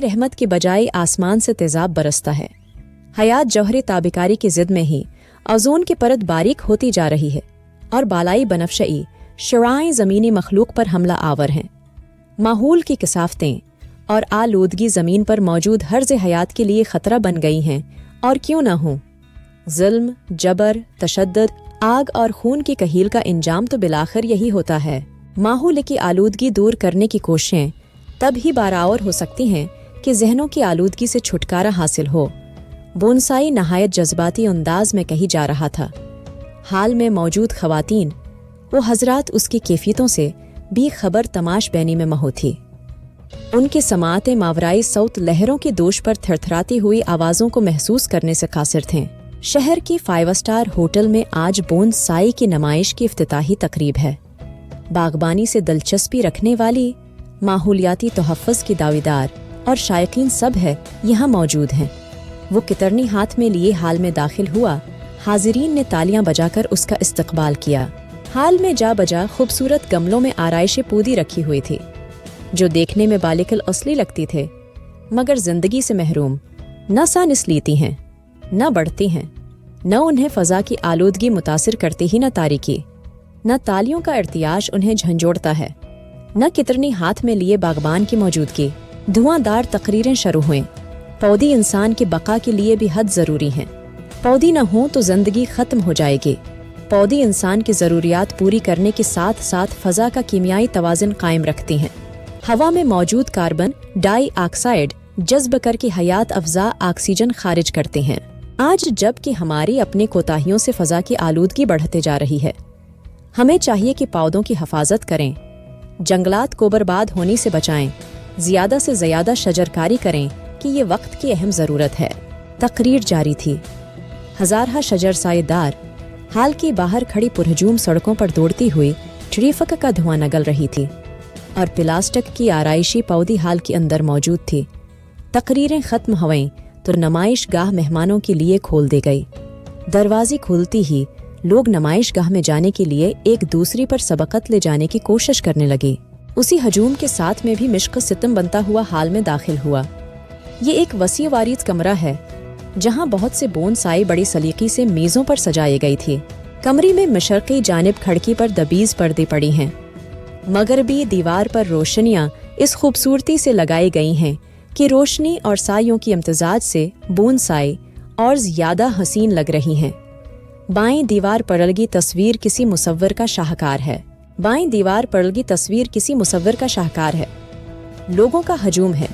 रहमत के बजाय आसमान से तेजाब बरसता है। हयात जौहर ताबिकारी की जिद में ही ओजोन की परत बारीक होती जा रही है और बालाई बनफशई शराएं ज़मीनी मखलूक पर हमला आवर हैं। माहौल की कसाफतें और आलूदगी ज़मीन पर मौजूद हर्ज़ हयात के लिए ख़तरा बन गई हैं, और क्यों न हो। ज़ुल्म, जबर, तशद्दुद, आग और खून की कहील का इंजाम तो बिलाखिर यही होता है। माहौल की आलूदगी दूर करने की कोशिशें तब ही बारावर हो सकती हैं कि जहनों की आलूदगी से छुटकारा हासिल हो। बोनसाई नहायत जज्बाती अंदाज में कही जा रहा था। हाल में मौजूद खवातीन वो हजरात उसकी कैफियतों से भी खबर तमाश बैनी में महो थी। उनकी समाअतें मावराई सौत लहरों की दोष पर थरथराती हुई आवाज़ों को महसूस करने से कासिर थे। शहर की 5 स्टार होटल में आज बोनसाई की नुमाइश की इफ्तिताही तकरीब है। बागबानी से दिलचस्पी रखने वाली, माहौलियाती तोहफ़्फ़ुज़ की दावेदार और शायकीन सब है यहाँ मौजूद हैं। वो कितरनी हाथ में लिए हाल में दाखिल हुआ। हाजिरीन ने तालियां बजाकर उसका इस्तकबाल किया। हाल में जा बजा खूबसूरत गमलों में आराइशें पूदी रखी हुई थी, जो देखने में बालिकल असली लगती थे, मगर जिंदगी से महरूम। न सानिस लेती हैं, न बढ़ती हैं, न उन्हें फ़ज़ा की आलूदगी मुतासिर करती ही न तारीकी। न तालियों का इर्तियाश उन्हें झंझोड़ता है, न कितरनी हाथ में लिए बागबान की मौजूदगी। धुआंधार तकरीरें शुरू हुई। पौधी इंसान की बका के लिए भी हद ज़रूरी हैं। पौधी न हो तो ज़िंदगी ख़त्म हो जाएगी। पौधी इंसान की ज़रूरियात पूरी करने के साथ साथ फ़ज़ा का कीमियाई तवाज़ुन कायम रखती हैं। हवा में मौजूद कार्बन डाई ऑक्साइड जज्ब करके हयात अफ़ज़ा ऑक्सीजन खारिज करते हैं। आज जबकि हमारी अपनी कोताहियों से फ़ज़ा की आलूदगी बढ़ते जा रही है, हमें चाहिए कि पौधों की हिफाजत करें, जंगलात को बर्बाद होने से बचाएं, ज़्यादा से ज़्यादा शजरकारी करें कि ये वक्त की अहम ज़रूरत है। तकरीर जारी थी। हज़ारहा शजर सायेदार हाल की बाहर खड़ी पुरहजूम सड़कों पर दौड़ती हुई ट्रैफिक का धुआं निगल रही थी और प्लास्टिक की आराइशी पौधी हाल के अंदर मौजूद थी। तकरीरें ख़त्म हुईं तो नुमाइश गाह मेहमानों के लिए खोल दी गई। दरवाजे खुलती ही लोग नुमाइश गाह में जाने के लिए एक दूसरे पर सबकत ले जाने की कोशिश करने लगे। उसी हजूम के साथ में भी मिश्क सितम बनता हुआ हाल में दाखिल हुआ। ये एक वसी वारीज कमरा है जहाँ बहुत से बोनसाई बड़ी सलीकी से मेज़ों पर सजाई गई थी। कमरे में मशरक़ी जानिब खिड़की पर दबीज पर्दे पड़ी हैं। मगरबी दीवार पर रोशनियाँ इस खूबसूरती से लगाई गई हैं कि रोशनी और सायों की इम्तिजाज से बोनसाई और ज़्यादा हसीन लग रही हैं। बाएं दीवार पर लगी तस्वीर किसी मुसव्विर का शाहकार है। बाएं दीवार पर लगी तस्वीर किसी मुसव्विर का शाहकार है। लोगों का हजूम है,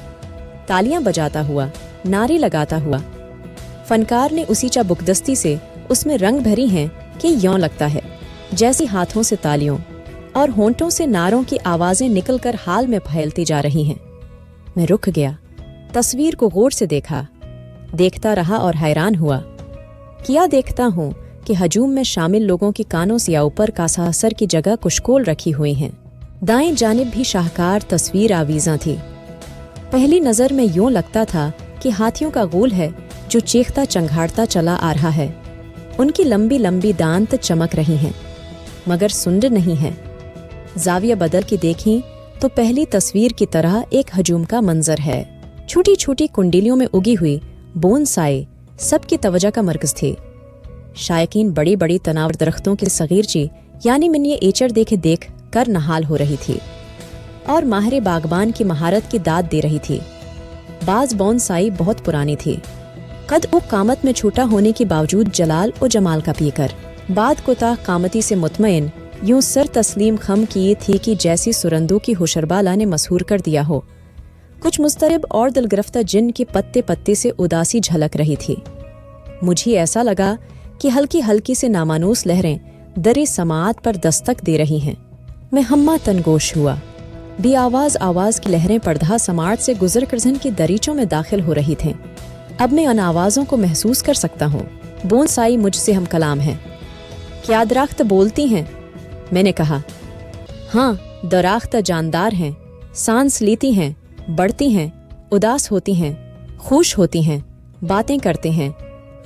तालियां बजाता हुआ, नारे लगाता हुआ। फनकार ने उसी चाबुकदस्ती से उसमें रंग भरी हैं कि यूं लगता है जैसी हाथों से तालियों और होंठों से नारों की आवाज़ें निकलकर हाल में फैलती जा रही हैं। मैं रुक गया, तस्वीर को गौर से देखता रहा और हैरान हुआ। क्या देखता हूँ कि हजूम में शामिल लोगों की कानों से ऊपर कासासर की जगह कुशकोल रखी हुई हैं। दाएं जानिब भी शाहकार तस्वीर आवीज़ां थी। पहली नज़र में यूं लगता था कि हाथियों का गोल है जो चीखता चंघाड़ता चला आ रहा है। उनकी लंबी लंबी दांत चमक रही हैं, मगर सुंड नहीं है। जाविया बदल के देखें तो पहली तस्वीर की तरह एक हजूम का मंजर है। छोटी छोटी कुंडलियों में उगी हुई बोनसाई सबकी तवज्जो का मरकज थे। शायकीन बड़ी बड़ी तनावर दरख्तों की सगीरची यानी मिनिए एचर देख कर नहाल हो रही थी और माहिर बागबान की महारत की दाद दे रही थी। बाज बोनसाई बहुत पुरानी थी, कद ओ कामत में छोटा होने के बावजूद जलाल और जमाल का पीकर। बाद कोता कामती से मुतमईन यूं सर तस्लीम खम किए थी कि जैसी सुरंदों की होशरबाला ने मशहूर कर दिया हो। कुछ मुस्तरब और दिलगिरफ्ता जिन के पत्ते पत्ते से उदासी झलक रही थी। मुझे ऐसा लगा कि हल्की हल्की से नामानूस लहरें दरे समात पर दस्तक दे रही हैं। मैं हम्मा तनगोश हुआ। भी आवाज़ की लहरें पर्दा समाट से गुजर कर जन की दरीचों में दाखिल हो रही थीं। अब मैं उन आवाज़ों को महसूस कर सकता हूँ। बोनसाई मुझसे हम कलाम हैं। क्या दरख्त बोलती हैं? मैंने कहा। हाँ, दरख्त जानदार हैं, सांस लेती हैं, बढ़ती हैं, उदास होती हैं, खुश होती हैं, बातें करते हैं।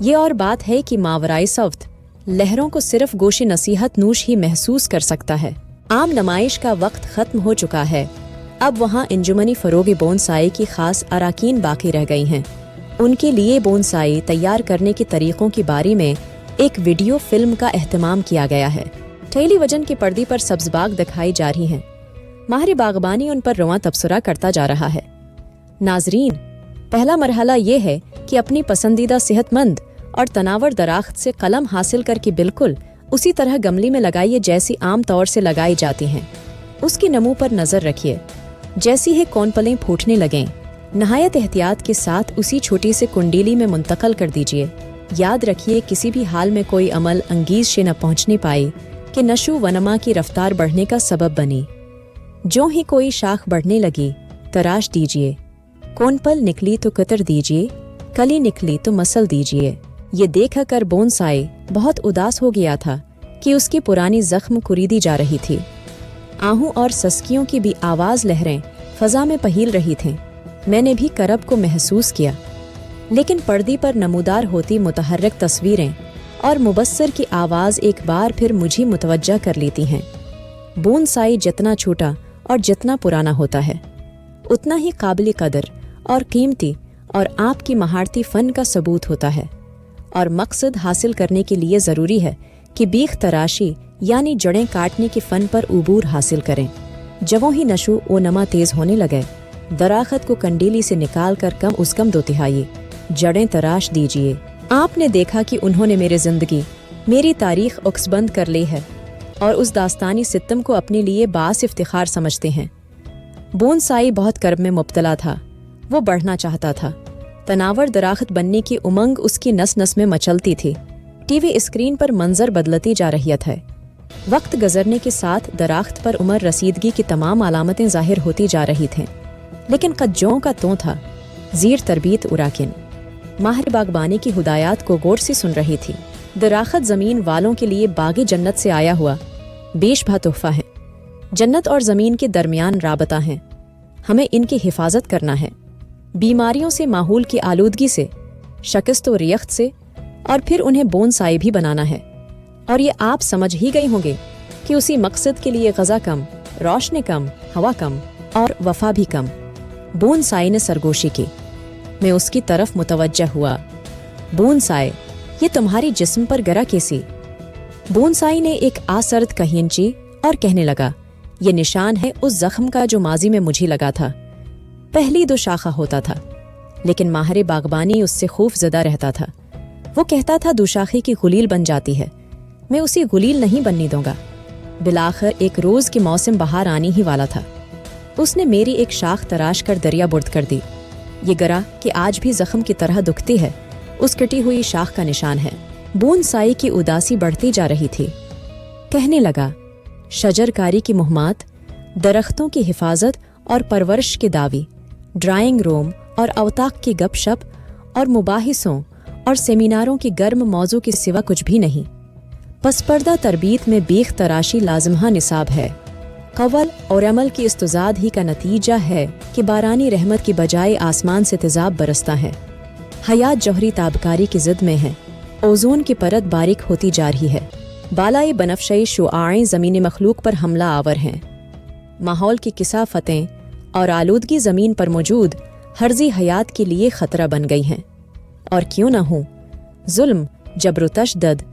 ये और बात है कि मावराई सफ्त लहरों को सिर्फ गोशी नसीहत नूश ही महसूस कर सकता है। आम नमाइश का वक्त खत्म हो चुका है अब वहाँ इंजुमनी फरोगी बोनसाई की खास अराकीन बाकी रह गई हैं। उनके लिए बोनसाई तैयार करने के तरीक़ों के बारे में एक वीडियो फिल्म का एहतमाम किया गया है। टेलीविजन के पर्दे पर सब्ज़ बाग दिखाई जा रही हैं। माहिर बागबानी उन पर रवां तबसरा करता जा रहा है। नाजरीन, पहला मरहला ये है कि अपनी पसंदीदा सेहतमंद और तनावर दराख्त से कलम हासिल करके बिल्कुल उसी तरह गमले में लगाइए जैसी आम तौर से लगाई जाती हैं। उसकी नमू पर नज़र रखिए। जैसी ही कौनपलें फूटने लगें, नहायत एहतियात के साथ उसी छोटी से कुंडीली में मुंतकल कर दीजिए। याद रखिए, किसी भी हाल में कोई अमल अंगीज से न पहुँचने पाए कि नशो वनमा की रफ्तार बढ़ने का सबब बनी। जो ही कोई शाख बढ़ने लगी, तराश दीजिए। कौनपल निकली तो कतर दीजिए, कली निकली तो मसल दीजिए। ये देख कर बोनसाई बहुत उदास हो गया था कि उसकी पुरानी जख्म कुरीदी जा रही थी। आहू और सस्कियों की भी आवाज़ लहरें फ़ज़ा में पहील रही थीं। मैंने भी करब को महसूस किया, लेकिन पर्दे पर नमूदार होती मुतहर्रिक तस्वीरें और मुबस्सर की आवाज़ एक बार फिर मुझे मुतवज्जा कर लेती हैं। बोनसाई जितना छोटा और जितना पुराना होता है, उतना ही काबिल कदर और कीमती और आपकी महारती फ़न का सबूत होता है। और मकसद हासिल करने के लिए ज़रूरी है कि बीख तराशी यानी जड़ें काटने के फ़न पर उबूर हासिल करें। जबों ही नशो ओ नमा तेज़ होने लगे, दराखत को कंडीली से निकाल कर कम उस कम 2 तिहाई जड़ें तराश दीजिए। आपने देखा कि उन्होंने मेरी ज़िंदगी, मेरी तारीख़ उक्सबंद कर ली है और उस दास्तानी सितम को अपने लिए बास इफ्तिखार समझते हैं। बोनसाई बहुत कर्ब में मुब्तला था। वो बढ़ना चाहता था। तनावर दराख्त बनने की उमंग उसकी नस नस में मचलती थी। टीवी स्क्रीन पर मंजर बदलती जा रही था। वक्त गुजरने के साथ दराख्त पर उम्र रसीदगी की तमाम अलामतें ज़ाहिर होती जा रही थीं, लेकिन कज्जों का तो था। ज़ीर तरबीत उराकिन माहिर बागबानी की हिदायत को गौर से सुन रही थी। दराख्त ज़मीन वालों के लिए बागी जन्नत से आया हुआ बेशबहा तोहफा है। जन्नत और ज़मीन के दरमियान राबता है। हमें इनकी हिफाजत करना है। बीमारियों से, माहौल की आलूदगी से, शिकस्त व रियख्त से, और फिर उन्हें बोनसाई भी बनाना है। और ये आप समझ ही गए होंगे कि उसी मकसद के लिए गज़ा कम, रोशनी कम, हवा कम और वफा भी कम। बोनसाई ने सरगोशी की। मैं उसकी तरफ मुतवज्जह हुआ। बोनसाई, ये तुम्हारी जिस्म पर गिरा कैसी? बोनसाई ने एक आसर्द कहींची और कहने लगा, ये निशान है उस जख्म का जो माजी में मुझे लगा था। पहली 2 शाखा होता था, लेकिन माहिर बागबानी उससे खौफ ज़दा रहता था। वो कहता था 2 शाखी की गुलील बन जाती है। मैं उसी गुलील नहीं बनने दूंगा। बिलाखिर एक रोज़ के मौसम बहार आने ही वाला था। उसने मेरी एक शाख तराश कर दरिया बुर्द कर दी। ये गरा कि आज भी जख्म की तरह दुखती है, उस कटी हुई शाख का निशान है। बोनसाई की उदासी बढ़ती जा रही थी। कहने लगा, शजरकारी की मुहम्मत, दरख्तों की हिफाजत और परवरिश के दावी, ड्राइंग रूम और अवताक की गपशप और मुबाहिसों और सेमिनारों की गर्म मौजू के सिवा कुछ भी नहीं। पसपर्दा तरबीत में बीख तराशी लाजमहा निसाब है। कवल और अमल की इस्तजाद ही का नतीजा है कि बारानी रहमत की बजाय आसमान से तेजाब बरसता है। हयात जौहरी ताबकारी की जिद में है। ओजोन की परत बारीक होती जा रही है। बालाई बनफशई शुआएं ज़मीनी मखलूक पर हमला आवर हैं। माहौल की किसाफतें और आलूदगी ज़मीन पर मौजूद हर्जी हयात के लिए ख़तरा बन गई हैं। और क्यों न हो, जुल्म, जबर तशद्दुद,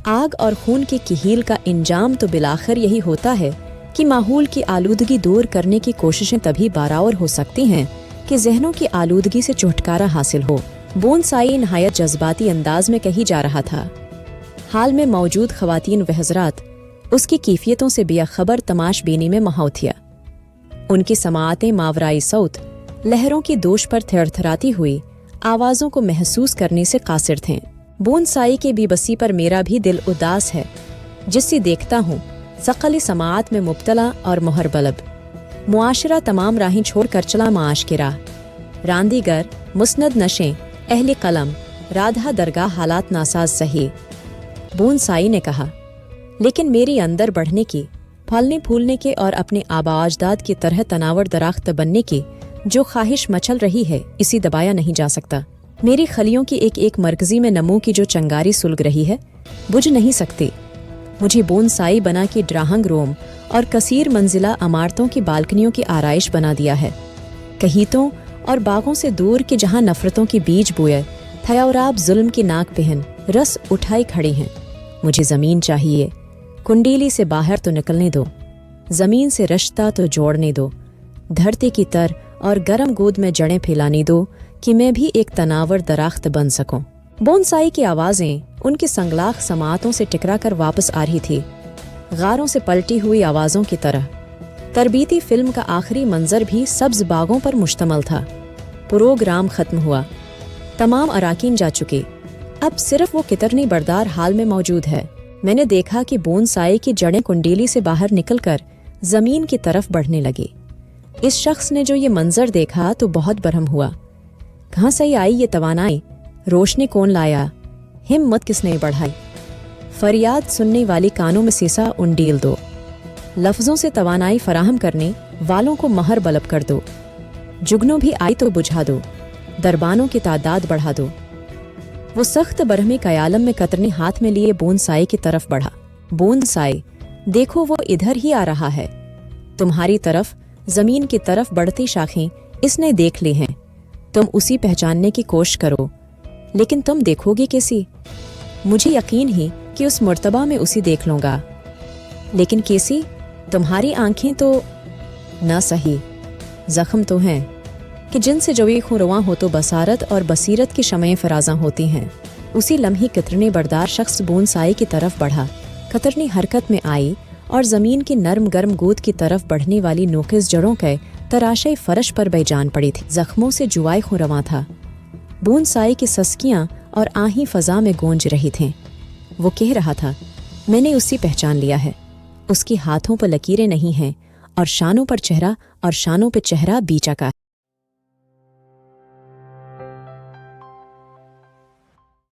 आग और खून के किहील का इंजाम तो बिलाखिर यही होता है कि माहौल की आलूदगी दूर करने की कोशिशें तभी बारावर हो सकती हैं कि जहनों की आलूदगी से छुटकारा हासिल हो। बोनसाई नहायत जज्बाती अंदाज में कही जा रहा था। हाल में मौजूद ख़वातीन व हज़रात उसकी कैफियतों से बेखबर तमाश बीनी में महाउथिया। उनकी समाअतें मावराई सौत लहरों की दोष पर थरथराती हुई आवाज़ों को महसूस करने से कासिर थे। बोनसाई के बेबसी पर मेरा भी दिल उदास है, जिससे देखता हूँ सकली समाअत में मुब्तला और मुहरबलब। मुआशरा तमाम राहें छोड़ कर चला माश की राह। रांदीगर, मुस्नद नशें, अहले कलम, राधा दरगाह हालात नासाज सही। बोनसाई ने कहा, लेकिन मेरी अंदर बढ़ने की, फलने फूलने के और अपने आबा अजदाद की तरह तनावर दराख्त बनने की जो ख्वाहिश मचल रही है, इसी दबाया नहीं जा सकता। मेरी खलियों की एक एक मरकजी में नमो की जो चंगारी सुलग रही है, बुझ नहीं सकती। मुझे बोनसाई बना के ड्राहंग रोम और कसीर मंजिला इमारतों की बालकनियों की आराइश बना दिया है। कहीतों और बागों से दूर के जहां नफरतों के बीज बोए थयाउराब जुल्म की नाक पहन रस उठाई खड़ी हैं। मुझे ज़मीन चाहिए, कुंडीली से बाहर तो निकलने दो, ज़मीन से रिश्ता तो जोड़ने दो, धरती की तर और गर्म गोद में जड़ें फैलाने दो कि मैं भी एक तनावर दराख्त बन सकूं। बोनसाई की आवाज़ें उनकी संगलाख समातों से टकरा कर वापस आ रही थी, गारों से पलटी हुई आवाज़ों की तरह। तरबीती फिल्म का आखिरी मंजर भी सब्ज बागों पर मुश्तमल था। प्रोग्राम ख़त्म हुआ, तमाम अराकीन जा चुके, अब सिर्फ वो कितरनी बरदार हाल में मौजूद है। मैंने देखा कि बोनसाई की जड़ें कुंडीली से बाहर निकलकर ज़मीन की तरफ बढ़ने लगी। इस शख्स ने जो ये मंजर देखा तो बहुत बरहम हुआ। कहाँ से आई ये तवानाई? रोशनी कौन लाया? हिम्मत किसने बढ़ाई? फरियाद सुनने वाली कानों में सीसा उंडील दो, लफ्ज़ों से तवानाई फराहम करने वालों को महर बलब कर दो। जुगनों भी आई तो बुझा दो, दरबानों की तादाद बढ़ा दो। वो सख्त बरहमी कयालम में कतरनी हाथ में लिए बोनसाई की तरफ बढ़ा। बोनसाई, देखो वो इधर ही आ रहा है, तुम्हारी तरफ, जमीन की तरफ बढ़ती शाखें इसने देख ली हैं। तुम उसी पहचानने की कोशिश करो, लेकिन तुम देखोगे कैसी? मुझे यकीन ही कि उस मर्तबा में उसी देख लूँगा, लेकिन कैसी? तुम्हारी आंखें तो न सही, जख्म तो हैं कि जिनसे जवी खुरवां हो तो बसारत और बसीरत की शमएं फराज़ां होती हैं। उसी लम्ही कतरनी बरदार शख्स बोनसाई की तरफ बढ़ा, कतरनी हरकत में आई और ज़मीन की नरम गर्म गोद की तरफ बढ़ने वाली नोकिस जड़ों के तराशे फर्श पर बेजान पड़ी थी। जख्मों से जुआई खुरवां था। बोनसाई की सस्कियाँ और आही फ़ज़ा में गूंज रही थीं। वो कह रहा था, मैंने उसी पहचान लिया है। उसकी हाथों पर लकीरें नहीं हैं और शानों पर चेहरा और शानों पे चेहरा बीचा का।